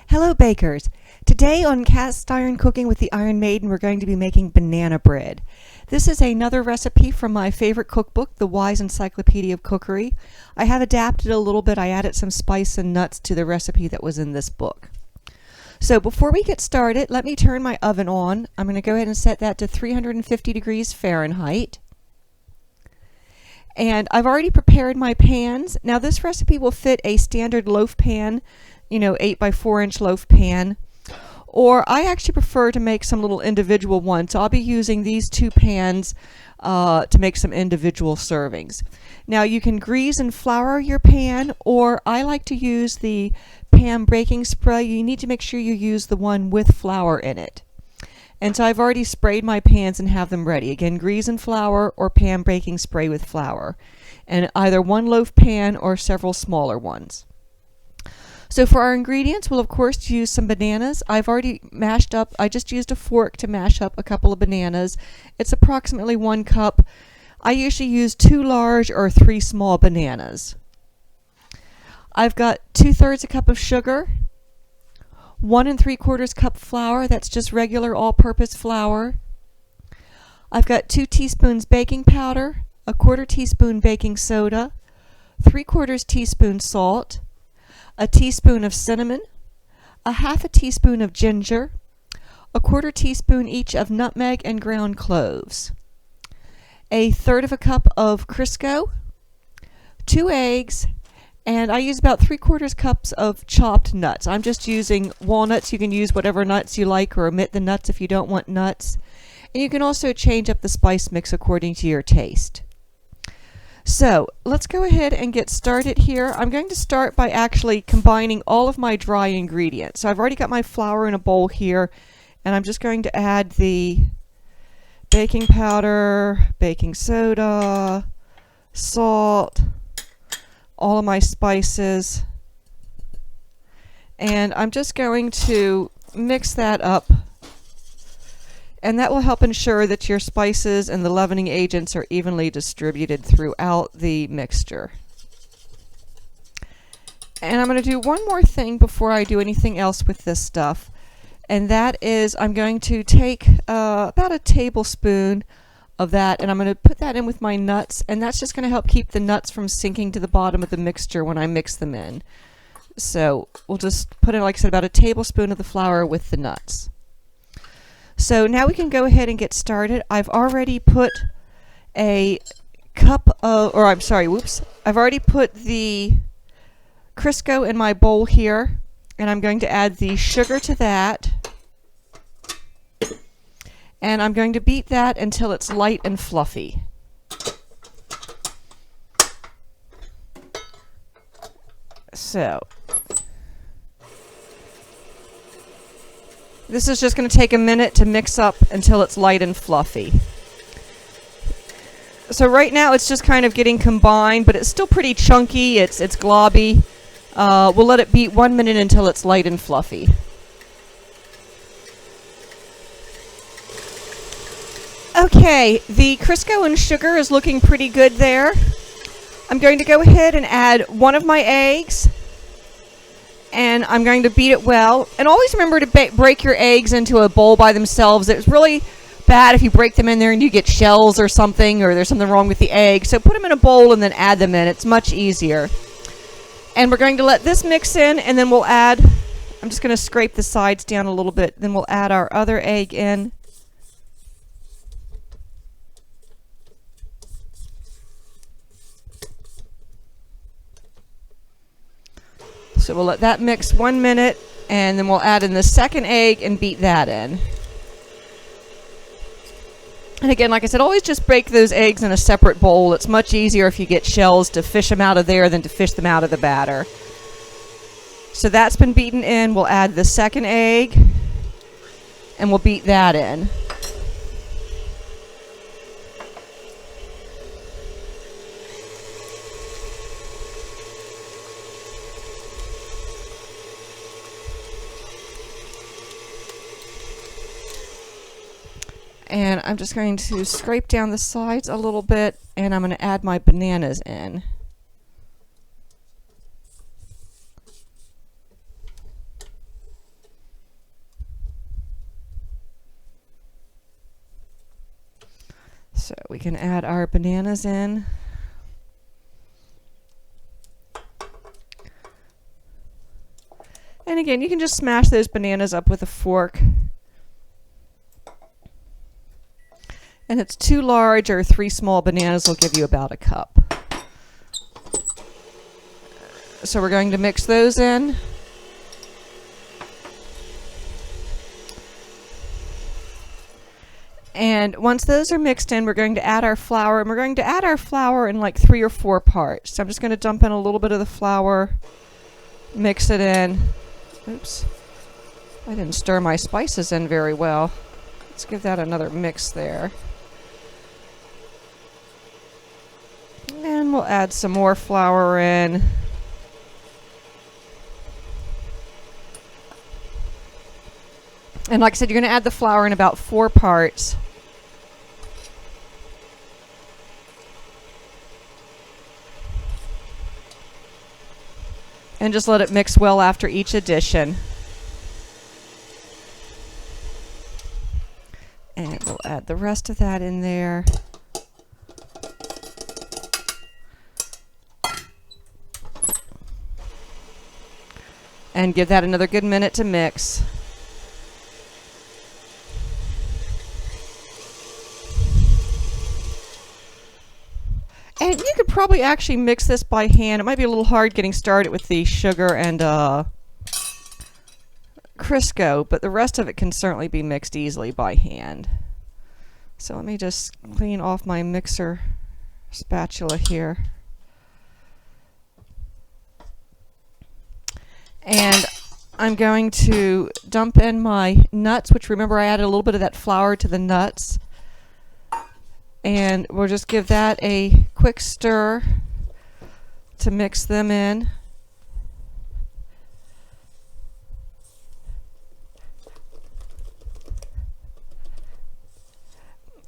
Hello bakers! Today on Cast Iron Cooking with the Iron Maiden we're going to be making banana bread. This is another recipe from my favorite cookbook, The Wise Encyclopedia of Cookery. I have adapted a little bit. I added some spice and nuts to the recipe that was in this book. So before we get started, let me turn my oven on. I'm going to go ahead and set that to 350 degrees Fahrenheit. And I've already prepared my pans. Now this recipe will fit a standard loaf pan, 8 by 4 inch loaf pan, or I actually prefer to make some little individual ones. So I'll be using these two pans to make some individual servings. Now you can grease and flour your pan, or I like to use the Pam Baking spray. You need to make sure you use the one with flour in it. And so I've already sprayed my pans and have them ready. Again, grease and flour or Pam Baking spray with flour. And either one loaf pan or several smaller ones. So for our ingredients, we'll of course use some bananas. I've already mashed up, I just used a fork to mash up a couple of bananas. It's approximately 1 cup. I usually use 2 large or 3 small bananas. I've got 2/3 a cup of sugar, 1 3/4 cup flour, that's just regular all-purpose flour. I've got 2 teaspoons baking powder, 1/4 teaspoon baking soda, 3/4 teaspoon salt, a teaspoon of cinnamon, a 1/2 teaspoon of ginger, 1/4 teaspoon each of nutmeg and ground cloves, 1/3 cup of crisco, 2 eggs, and I use about 3/4 cups of chopped nuts. I'm just using walnuts. You can use whatever nuts you like or omit the nuts if you don't want nuts. And you can also change up the spice mix according to your taste. So let's go ahead and get started here. I'm going to start by actually combining all of my dry ingredients. So I've already got my flour in a bowl here, and I'm just going to add the baking powder, baking soda, salt, all of my spices, and I'm just going to mix that up, and that will help ensure that your spices and the leavening agents are evenly distributed throughout the mixture. And I'm going to do one more thing before I do anything else with this stuff, and that is I'm going to take about a tablespoon of that, and I'm going to put that in with my nuts, and that's just going to help keep the nuts from sinking to the bottom of the mixture when I mix them in. So we'll just put in, like I said, about a tablespoon of the flour with the nuts. So now we can go ahead and get started. I've already put a cup of, I've already put the Crisco in my bowl here, and I'm going to add the sugar to that. And I'm going to beat that until it's light and fluffy. So this is just going to take a minute to mix up until it's light and fluffy. So right now it's just kind of getting combined, but it's still pretty chunky. It's globby. We'll let it beat 1 minute until it's light and fluffy. Okay, the Crisco and sugar is looking pretty good there. I'm going to go ahead and add 1 of my eggs, and I'm going to beat it well. And always remember to break your eggs into a bowl by themselves. It's really bad if you break them in there and you get shells or something, or there's something wrong with the egg. So put them in a bowl and then add them in. It's much easier. And we're going to let this mix in, and then we'll add, I'm just going to scrape the sides down a little bit, then we'll add our other egg in. So we'll let that mix 1 minute, and then we'll add in the second egg and beat that in. And again, like I said, always just break those eggs in a separate bowl. It's much easier if you get shells to fish them out of there than to fish them out of the batter. So that's been beaten in. We'll add the second egg, and we'll beat that in. And I'm just going to scrape down the sides a little bit and I'm going to add my bananas in. So we can add our bananas in. And again, you can just smash those bananas up with a fork. And it's 2 large or 3 small bananas will give you about a cup. So we're going to mix those in. And once those are mixed in, we're going to add our flour, and we're going to add our flour in like 3 or 4 parts. So I'm just going to dump in a little bit of the flour, mix it in. Oops, I didn't stir my spices in very well. Let's give that another mix there. And we'll add some more flour in. And like I said, you're going to add the flour in about 4 parts. And just let it mix well after each addition. And we'll add the rest of that in there. And give that another good minute to mix. And you could probably actually mix this by hand. It might be a little hard getting started with the sugar and Crisco, but the rest of it can certainly be mixed easily by hand. So let me just clean off my mixer spatula here. And I'm going to dump in my nuts, which remember I added a little bit of that flour to the nuts. And we'll just give that a quick stir to mix them in.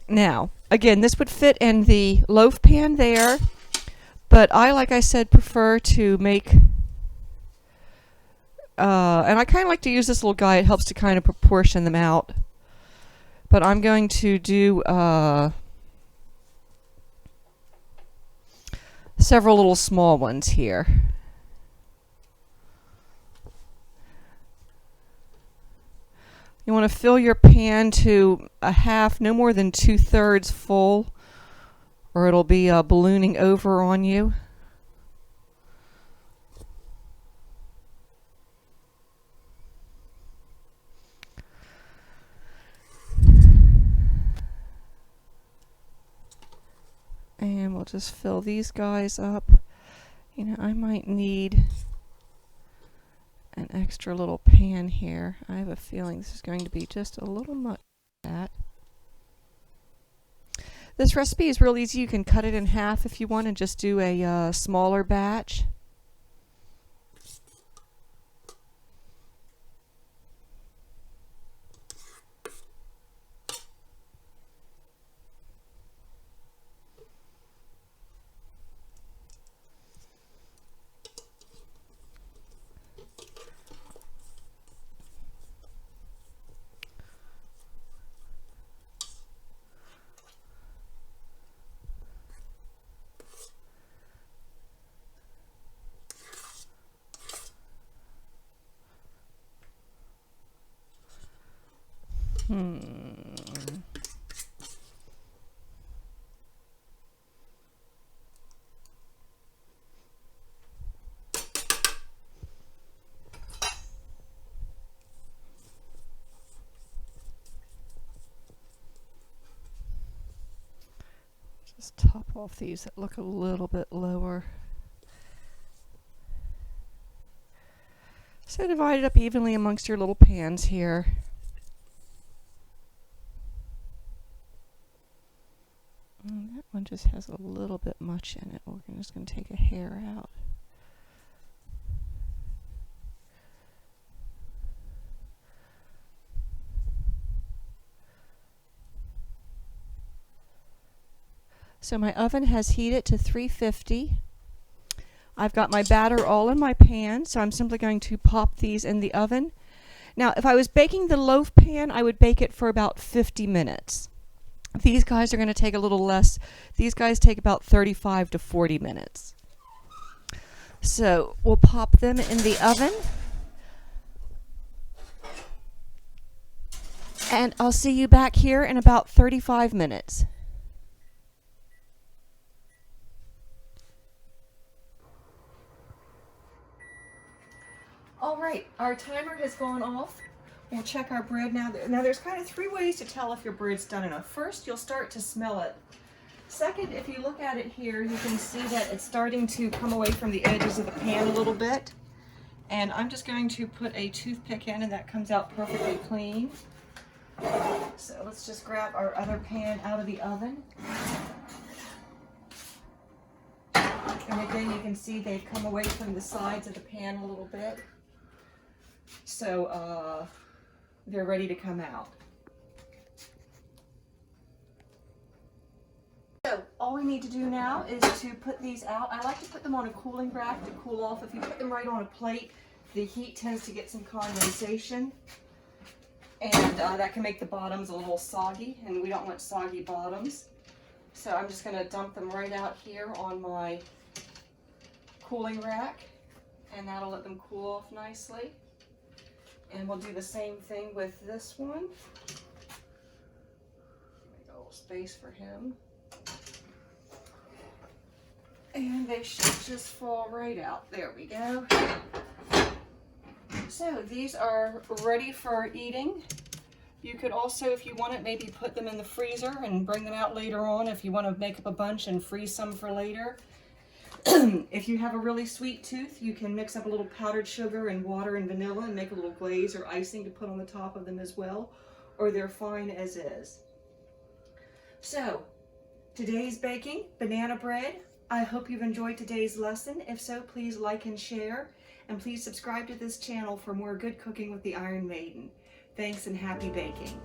Now, again, this would fit in the loaf pan there, but I, like I said, prefer to make, and I kind of like to use this little guy. It helps to kind of proportion them out. But I'm going to do several little small ones here. You want to fill your pan to a half, no more than 2/3 full, or it'll be ballooning over on you. And we'll just fill these guys up. You know, I might need an extra little pan here. I have a feeling this is going to be just a little much of that. This recipe is real easy. You can cut it in half if you want and just do a smaller batch. Just top off these that look a little bit lower. So divide it up evenly amongst your little pans here. And that one just has a little bit much in it. We're just going to take a hair out. So my oven has heated to 350. I've got my batter all in my pan, so I'm simply going to pop these in the oven. Now, if I was baking the loaf pan, I would bake it for about 50 minutes. These guys are going to take a little less. These guys take about 35 to 40 minutes. So we'll pop them in the oven. And I'll see you back here in about 35 minutes. All right, our timer has gone off. We'll check our bread now. Now there's kind of 3 ways to tell if your bread's done enough. First, you'll start to smell it. Second, if you look at it here, you can see that it's starting to come away from the edges of the pan a little bit. And I'm just going to put a toothpick in, and that comes out perfectly clean. So let's just grab our other pan out of the oven. And again, you can see they've come away from the sides of the pan a little bit. So they're ready to come out. So all we need to do now is to put these out. I like to put them on a cooling rack to cool off. If you put them right on a plate, the heat tends to get some condensation. And that can make the bottoms a little soggy, and we don't want soggy bottoms. So I'm just going to dump them right out here on my cooling rack, and that'll let them cool off nicely. And we'll do the same thing with this one. Make a little space for him. And they should just fall right out. There we go. So these are ready for eating. You could also, if you want it, maybe put them in the freezer and bring them out later on if you want to make up a bunch and freeze some for later. If you have a really sweet tooth, you can mix up a little powdered sugar and water and vanilla and make a little glaze or icing to put on the top of them as well, or they're fine as is. So, today's baking, banana bread. I hope you've enjoyed today's lesson. If so, please like and share, and please subscribe to this channel for more good cooking with the Iron Maiden. Thanks and happy baking.